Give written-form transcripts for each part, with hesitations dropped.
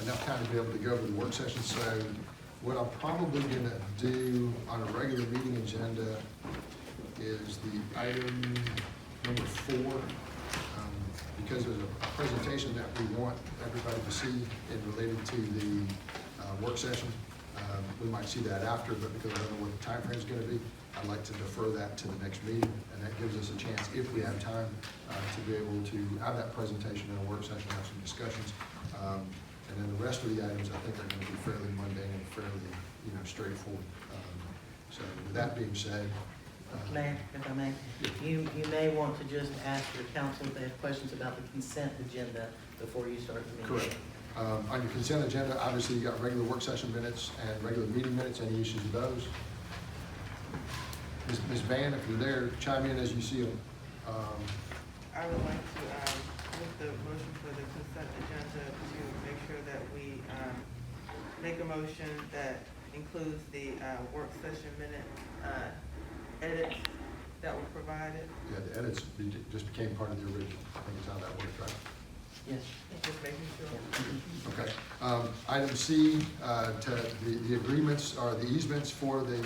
enough time to be able to go over the work session. So what I'm probably gonna do on a regular meeting agenda is the item number 4, because there's a presentation that we want everybody to see and related to the work session. We might see that after, but because I don't know what the time frame is gonna be, I'd like to defer that to the next meeting, and that gives us a chance, if we have time, to be able to have that presentation in a work session, have some discussions. And then the rest of the items, I think, are gonna be fairly mundane and fairly, straightforward. So with that being said, Mayor, if I may, you may want to just ask your council if they have questions about the consent agenda before you start the meeting. correct. On your consent agenda, obviously, you got regular work session minutes and regular meeting minutes. Any issues with those? Ms. Van, if you're there, chime in as you see them. I would like to make the motion for the consent agenda to make sure that we make a motion that includes the work session minute edits that were provided. Yeah, the edits just became part of the original. I think is how that worked, right? Yes. Just making sure. Okay. Item C, the agreements or the easements for the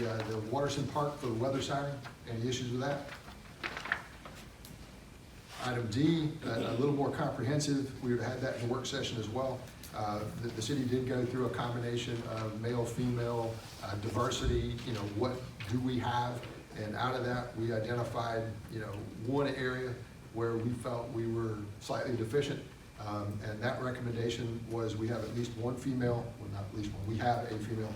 Waterson Park for the weather signing. Any issues with that? Item D, a little more comprehensive. We would have had that in the work session as well. The city did go through a combination of male, female, diversity, what do we have? And out of that, we identified, one area where we felt we were slightly deficient. And that recommendation was we have at least one female, well, not at least one, we have a female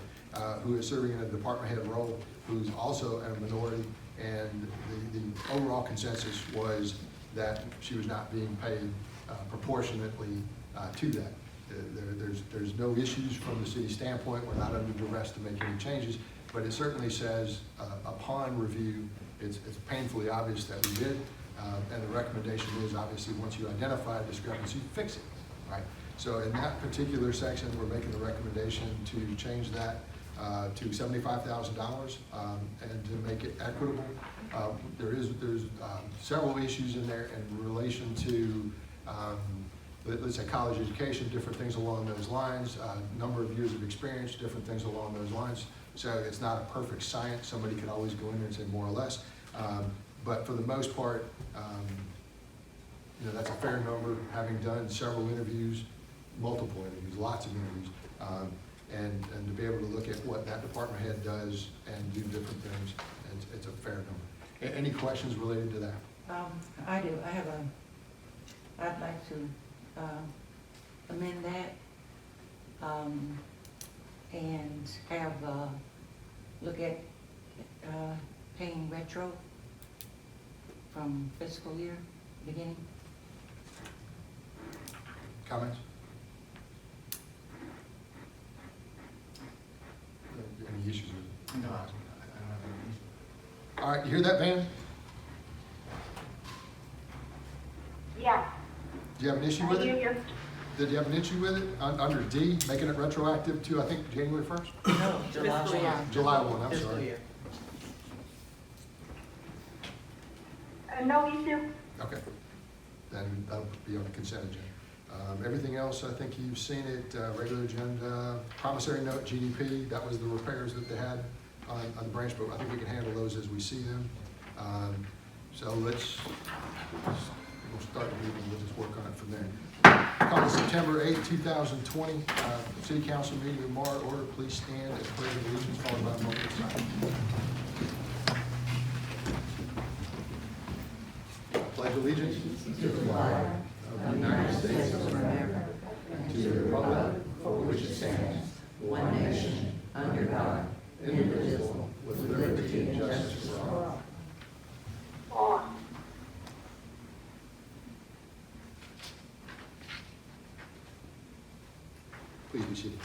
who is serving in a department head role, who's also a minority. And the overall consensus was that she was not being paid proportionately to that. There's no issues from the city standpoint. We're not under duress to make any changes, but it certainly says upon review, it's painfully obvious that we did. And the recommendation is, obviously, once you identify a discrepancy, fix it, right? So in that particular section, we're making the recommendation to change that to $75,000 and to make it equitable. There's several issues in there in relation to, let's say, college education, different things along those lines, number of years of experience, different things along those lines. So it's not a perfect science. Somebody could always go in there and say more or less. But for the most part, that's a fair number, having done several interviews, multiple interviews, lots of interviews, and to be able to look at what that department head does and do different things, it's a fair number. Any questions related to that? I do. I'd like to amend that and have look at paying retro from fiscal year beginning. Comments? Any issues with it? No, I don't have any issue. All right, you hear that, Van? Yeah. Do you have an issue with I hear it? you. Did you have an issue with it? Under D, making it retroactive to, I think, January 1st? No, July Fiscal year. 1. July 1, I'm Fiscal sorry. year. No issue. Okay, then that'll be on the consent agenda. Everything else, I think you've seen it, regular agenda, promissory note, GDP, that was the repairs that they had on the branch, but I think we can handle those as we see them. So we'll start the meeting, we'll just work on it from there. Call the September 8, 2020, City Council meeting in Morrow order. Please stand at pledge of allegiance, followed by a moment of silence. Pledge allegiance To the flag of the United States of America and to the republic for which it stands, one nation, under God, indivisible, with liberty and justice for all. On. Please be seated.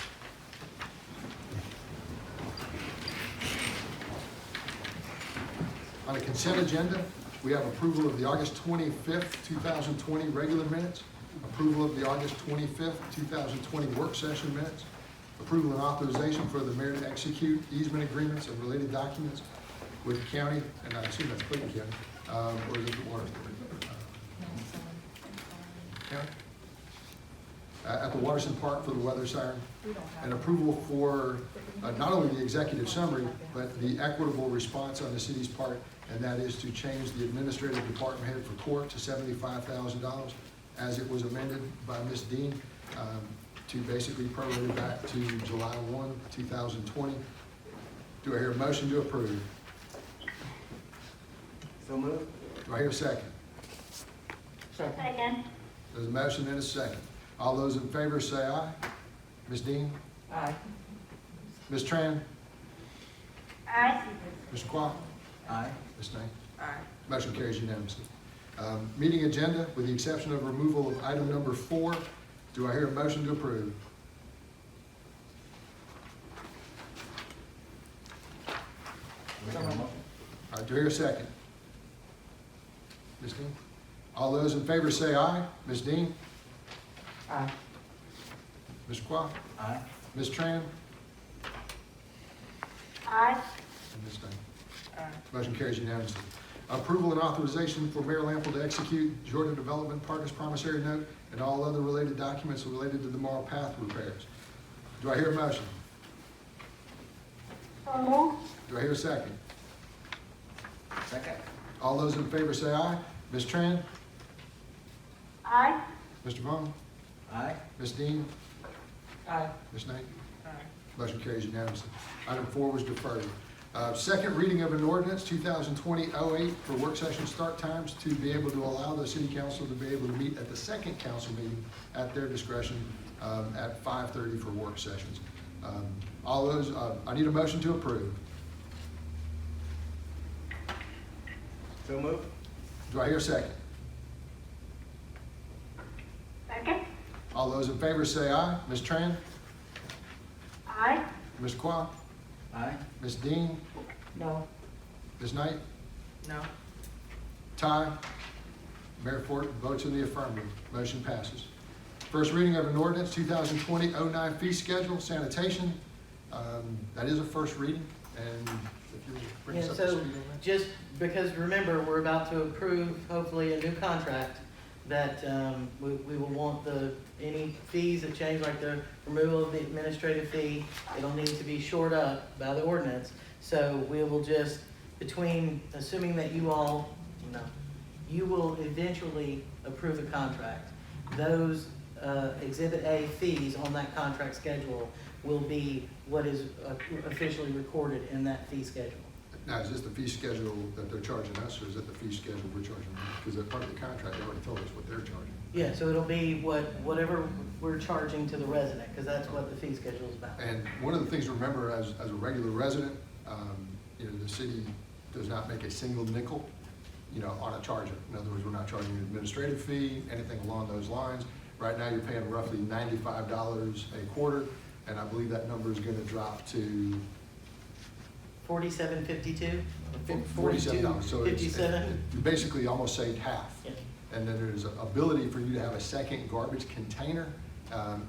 On the consent agenda, we have approval of the August 25th, 2020 regular minutes, approval of the August 25th, 2020 work session minutes, approval and authorization for the mayor to execute easement agreements and related documents with the county, and I assume that's Clayton County, or is it the water? County? at the Waterson Park for the weather siren, and approval for not only the executive summary, but the equitable response on the city's part, and that is to change the administrative department head for court to $75,000 as it was amended by Ms. Dean, to basically prorate it back to July 1, 2020. Do I hear a motion to approve? So moved. Do I hear a second? Second. There's a motion and a second. All those in favor say aye. Ms. Dean? Aye. Ms. Tran? Aye. Mr. Quah? Aye. Ms. Knight? Aye. Motion carries unanimously. Meeting agenda, with the exception of removal of item number 4. Do I hear a motion to approve? All right, do I hear a second? Ms. Dean? All those in favor say aye. Ms. Dean? Aye. Mr. Quah? Aye. Ms. Tran? Aye. And Ms. Knight? Aye. Motion carries unanimously. Approval and authorization for Mayor Lample to execute Jordan Development Partners promissory note and all other related documents related to the Morrow path repairs. Do I hear a motion? So moved. Do I hear a second? Second. All those in favor say aye. Ms. Tran? Aye. Mr. Vaughn? Aye. Ms. Dean? Aye. Ms. Knight? Aye. Motion carries unanimously. Item 4 was deferred. Second reading of an ordinance, 2020-08, for work session start times to be able to allow the city council to be able to meet at the second council meeting at their discretion at 5:30 for work sessions. All those, I need a motion to approve. So moved. Do I hear a second? Second. All those in favor say aye. Ms. Tran? Aye. Mr. Quah? Aye. Ms. Dean? No. Ms. Knight? No. Tie. Mayor Fort votes in the affirmative. Motion passes. First reading of an ordinance, 2020-09 fee schedule, sanitation. That is a first reading, and if you would bring us Yeah, up to so speed on that. just because remember, we're about to approve hopefully a new contract that we will want any fees that change, like the removal of the administrative fee, it'll need to be shored up by the ordinance. So we will just, assuming that you all, you will eventually approve the contract. Those Exhibit A fees on that contract schedule will be what is officially recorded in that fee schedule. Now, is this the fee schedule that they're charging us, or is it the fee schedule we're charging them? Because they're part of the contract, they already told us what they're charging. Yeah, so it'll be whatever we're charging to the resident, because that's what the fee schedule is about. And one of the things to remember as a regular resident, the city does not make a single nickel, on a charger. In other words, we're not charging an administrative fee, anything along those lines. Right now, you're paying roughly $95 a quarter, and I believe that number is gonna drop to $47.52? $47. So it's, $57? you basically almost saved half. Yeah. And then there's an ability for you to have a second garbage container,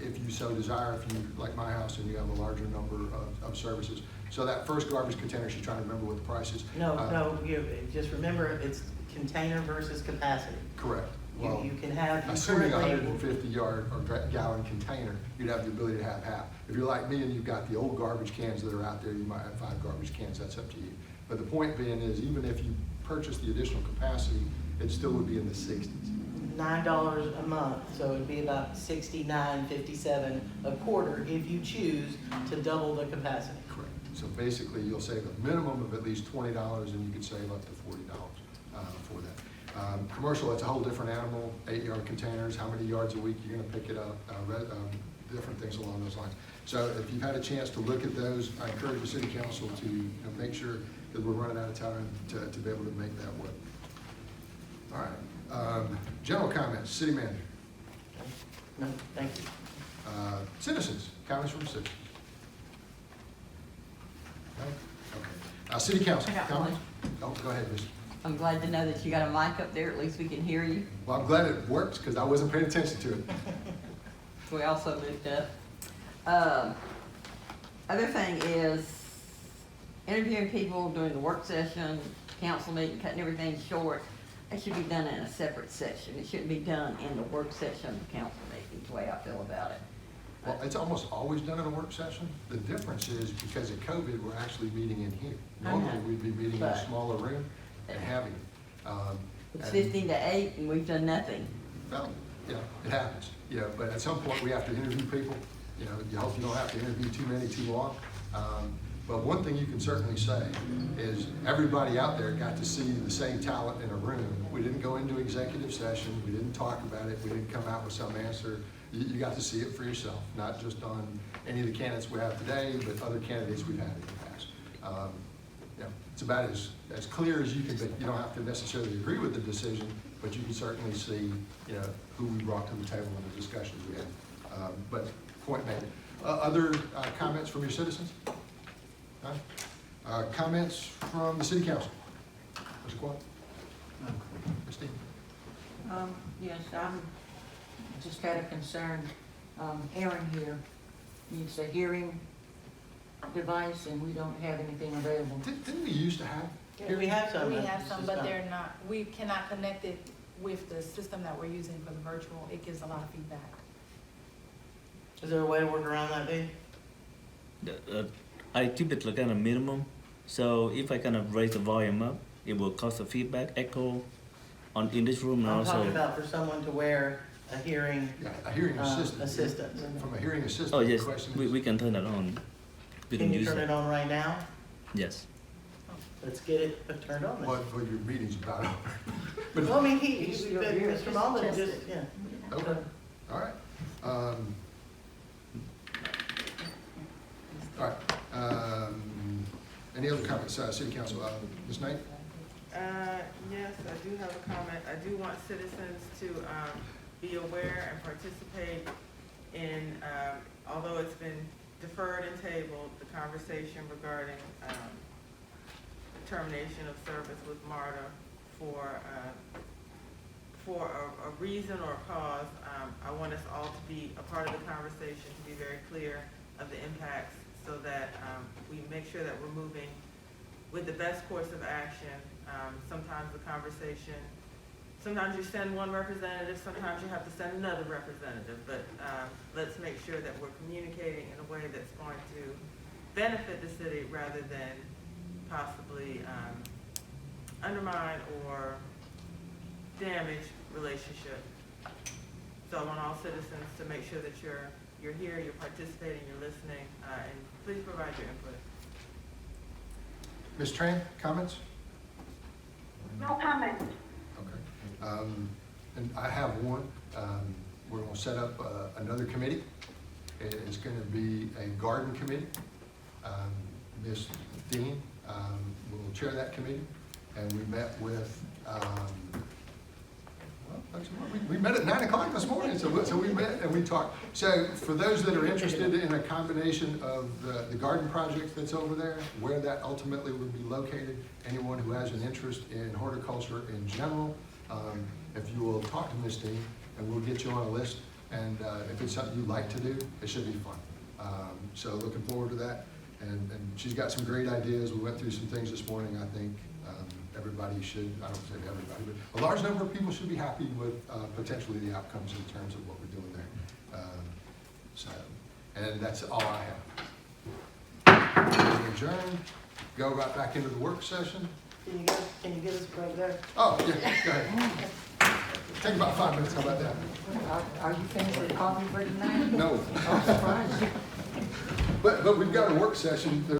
if you so desire, if you, like my house, and you have a larger number of services. So that first garbage container, she's trying to remember what the price is. No, just remember, it's container versus capacity. Correct. Well, You can have, you assuming a currently, 150 yard or gallon container, you'd have the ability to have half. If you're like me and you've got the old garbage cans that are out there, you might have 5 garbage cans, that's up to you. But the point being is, even if you purchase the additional capacity, it still would be in the 60s. $9 a month, so it'd be about $69.57 a quarter if you choose to double the capacity. Correct. So basically, you'll save a minimum of at least $20, and you could save up to $40 for that. Commercial, it's a whole different animal, 8-yard containers, how many yards a week you're gonna pick it up, different things along those lines. So if you've had a chance to look at those, I encourage the city council to make sure that we're running out of time to be able to make that work. All right, general comments, city manager. No, thank you. Citizens, comments from citizens. Okay, city council, I got comments? Oh, go ahead, Ms. I'm glad to know that you got a mic up there, at least we can hear you. Well, I'm glad it works, because I wasn't paying attention to it. We also moved up. Other thing is interviewing people during the work session, council meeting, cutting everything short. That should be done in a separate session. It shouldn't be done in the work session of the council meeting. is the way I feel about it. Well, it's almost always done in a work session. The difference is because of COVID, we're actually meeting in here. I know. Normally, we'd be meeting in a But- smaller room and having. It's and- 15 to 8 and we've done nothing. Well, you know, it happens, you know, but at some point, we have to interview people. You know, you hope you don't have to interview too many too long. But one thing you can certainly say is everybody out there got to see the same talent in a room. We didn't go into executive session, we didn't talk about it, we didn't come out with some answer. You got to see it for yourself, not just on any of the candidates we have today, but other candidates we've had in the past. You know, it's about as clear as you can be. You don't have to necessarily agree with the decision, but you can certainly see, you know, who we brought to the table in the discussions we had. But point made. Other comments from your citizens? None? Comments from the city council? Mr. Quinn? Christine? Yes, I'm just got a concern. Aaron here needs a hearing device and we don't have anything available. Didn't we used to have? We have some. We have it's some, just but not- they're not, we cannot connect it with the system that we're using for the virtual. It gives a lot of feedback. Is there a way to work around that, B? I keep it like kind of minimum. So if I kind of raise the volume up, it will cause a feedback echo in this room and I'm also. talking about for someone to wear a hearing Yeah, a hearing assistant. assistant. From a hearing assistant. Oh the yes, question we is- can turn that on. We Can you use turn that. it on right now? Yes. Let's get it turned on then. Well, your meeting's about over. But, Well, I mean, You're here. Mr. Mullin Just just, test yeah. okay, all right. All right, any other comments, city council, Ms. Knight? Yes, I do have a comment. I do want citizens to be aware and participate in, although it's been deferred and tabled, the conversation regarding termination of service with MARTA for a reason or a cause. I want us all to be a part of the conversation, to be very clear of the impacts so that we make sure that we're moving with the best course of action. Sometimes the conversation, sometimes you send one representative, sometimes you have to send another representative, but let's make sure that we're communicating in a way that's going to benefit the city rather than possibly undermine or damage relationship. So I want all citizens to make sure that you're here, you're participating, you're listening, and please provide your input. Ms. Tran, comments? No comment. Okay. And I have one. We're gonna set up another committee. It's gonna be a garden committee. Ms. Dean will chair that committee. And we met with, we met at 9 o'clock this morning, so we met and we talked. So for those that are interested in a combination of the garden project that's over there, where that ultimately would be located, anyone who has an interest in horticulture in general, if you will talk to Ms. Dean, and we'll get you on a list, and if it's something you'd like to do, it should be fun. So looking forward to that, and she's got some great ideas. We went through some things this morning. I think everybody should, I don't say everybody, but a large number of people should be happy with potentially the outcomes in terms of what we're doing there. So, and that's all I have. We're adjourned, go right back into the work session. Can you get us right there? Oh, yeah, go ahead. Take about 5 minutes, how about that? Are you finished with coffee for tonight? No. I'm surprised. But we've got a work session.